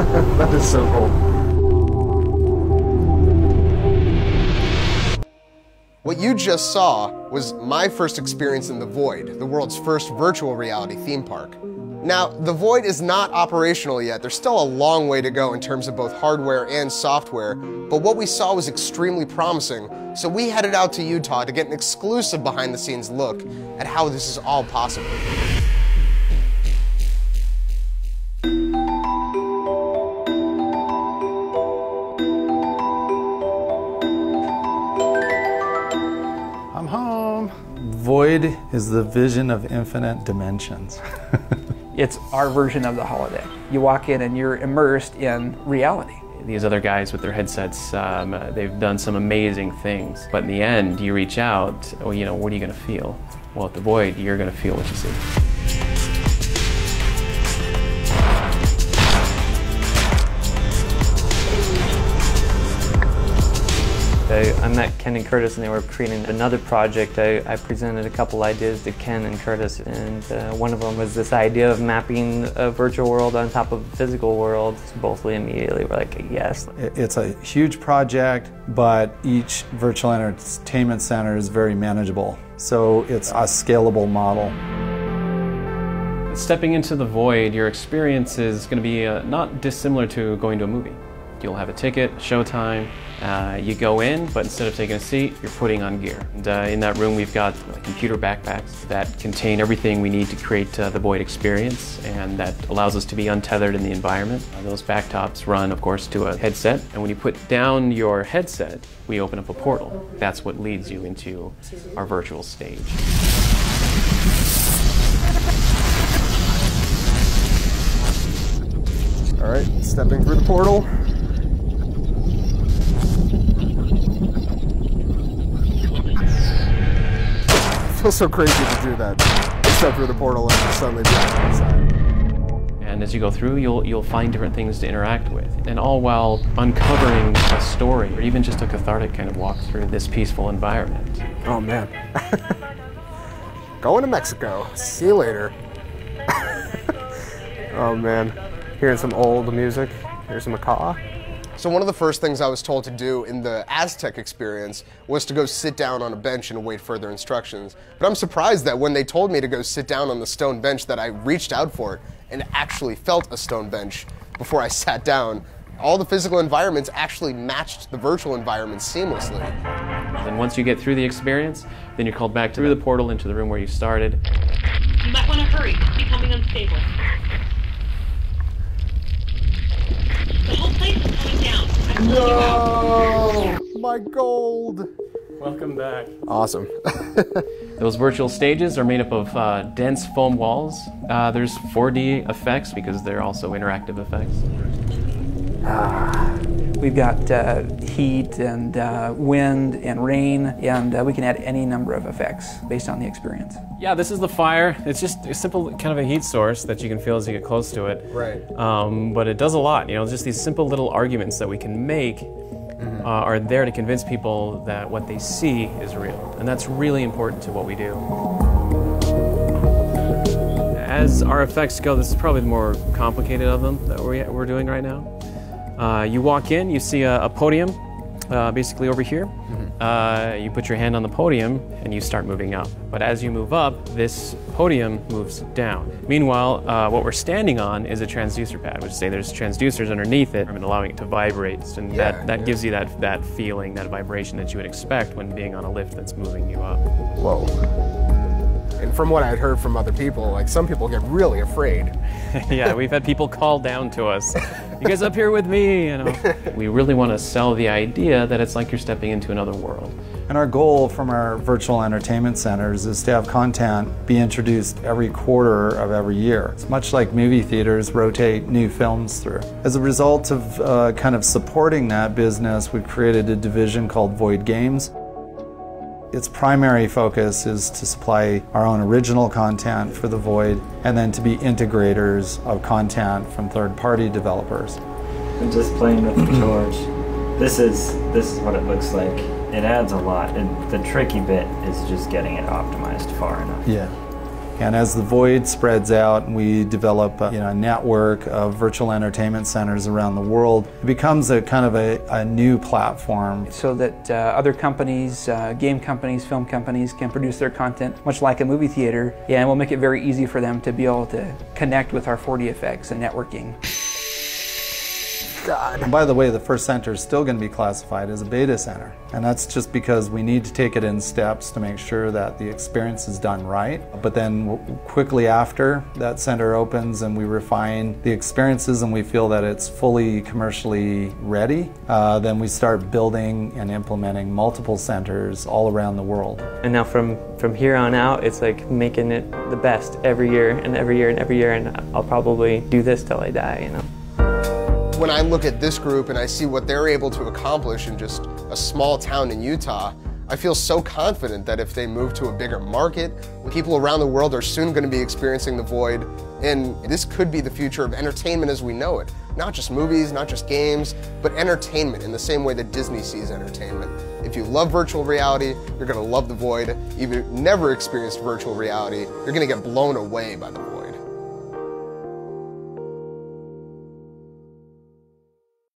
That is so cool. What you just saw was my first experience in the Void, the world's first virtual reality theme park. Now, the Void is not operational yet. There's still a long way to go in terms of both hardware and software, but what we saw was extremely promising, so we headed out to Utah to get an exclusive behind-the-scenes look at how this is all possible. I'm home. Void is the vision of infinite dimensions. It's our version of the holodeck. You walk in and you're immersed in reality. These other guys with their headsets, they've done some amazing things. But in the end, you reach out, well, you know, what are you going to feel? Well, at the Void, you're going to feel what you see. I met Ken and Curtis and they were creating another project. I presented a couple ideas to Ken and Curtis, and one of them was this idea of mapping a virtual world on top of a physical world. So both immediately were like, yes. It's a huge project, but each virtual entertainment center is very manageable. So it's a scalable model. Stepping into the Void, your experience is going to be not dissimilar to going to a movie. You'll have a ticket, showtime, you go in, but instead of taking a seat, you're putting on gear. And, in that room we've got computer backpacks that contain everything we need to create the Void experience, and that allows us to be untethered in the environment. Those backtops run, of course, to a headset, and when you put down your headset, we open up a portal. That's what leads you into our virtual stage. All right, stepping through the portal. It feels so crazy to do that. Step through the portal and suddenly be on the other side. And as you go through, you'll find different things to interact with, and all while uncovering a story, or even just a cathartic kind of walk through this peaceful environment. Oh man. Going to Mexico. See you later. Oh man. Hearing some old music. Here's some macaw. So one of the first things I was told to do in the Aztec experience was to go sit down on a bench and await further instructions. But I'm surprised that when they told me to go sit down on the stone bench that I reached out for it and actually felt a stone bench before I sat down. All the physical environments actually matched the virtual environment seamlessly. And once you get through the experience, then you're called back through the portal into the room where you started. You might want to hurry. Becoming unstable. The whole place is coming down. I'm pulling you out. No! My gold! Welcome back. Awesome. Those virtual stages are made up of dense foam walls. There's 4D effects because they're also interactive effects. We've got heat and wind and rain, and we can add any number of effects based on the experience. Yeah, this is the fire. It's just a simple kind of a heat source that you can feel as you get close to it. Right. But it does a lot. You know, just these simple little arguments that we can make are there to convince people that what they see is real. And that's really important to what we do. As our effects go, this is probably the more complicated of them that we're doing right now. You walk in, you see a podium, basically over here. You put your hand on the podium and you start moving up. But as you move up, this podium moves down. Meanwhile, what we're standing on is a transducer pad, which say there's transducers underneath it and allowing it to vibrate. And that gives you that feeling, that vibration that you would expect when being on a lift that's moving you up. Whoa. And from what I had heard from other people, like some people get really afraid. Yeah, we've had people call down to us. You guys up here with me, you know. We really want to sell the idea that it's like you're stepping into another world. And our goal from our virtual entertainment centers is to have content be introduced every quarter of every year. It's much like movie theaters rotate new films through. As a result of kind of supporting that business, we've created a division called Void Games. Its primary focus is to supply our own original content for the Void and then to be integrators of content from third-party developers. I'm just playing with the torch. This is what it looks like. It adds a lot. The tricky bit is just getting it optimized far enough. Yeah. And as the Void spreads out, we develop a network of virtual entertainment centers around the world. It becomes a kind of a new platform. So that other companies, game companies, film companies can produce their content much like a movie theater. Yeah, and we'll make it very easy for them to be able to connect with our 4D effects and networking. And by the way, the first center is still going to be classified as a beta center. And that's just because we need to take it in steps to make sure that the experience is done right. But then quickly after that center opens and we refine the experiences and we feel that it's fully commercially ready, then we start building and implementing multiple centers all around the world. And now from here on out, it's like making it the best every year and every year and every year, and I'll probably do this till I die, you know. When I look at this group and I see what they're able to accomplish in just a small town in Utah, I feel so confident that if they move to a bigger market, people around the world are soon going to be experiencing the Void, and this could be the future of entertainment as we know it. Not just movies, not just games, but entertainment in the same way that Disney sees entertainment. If you love virtual reality, you're going to love the Void. If you've never experienced virtual reality, you're going to get blown away by the Void.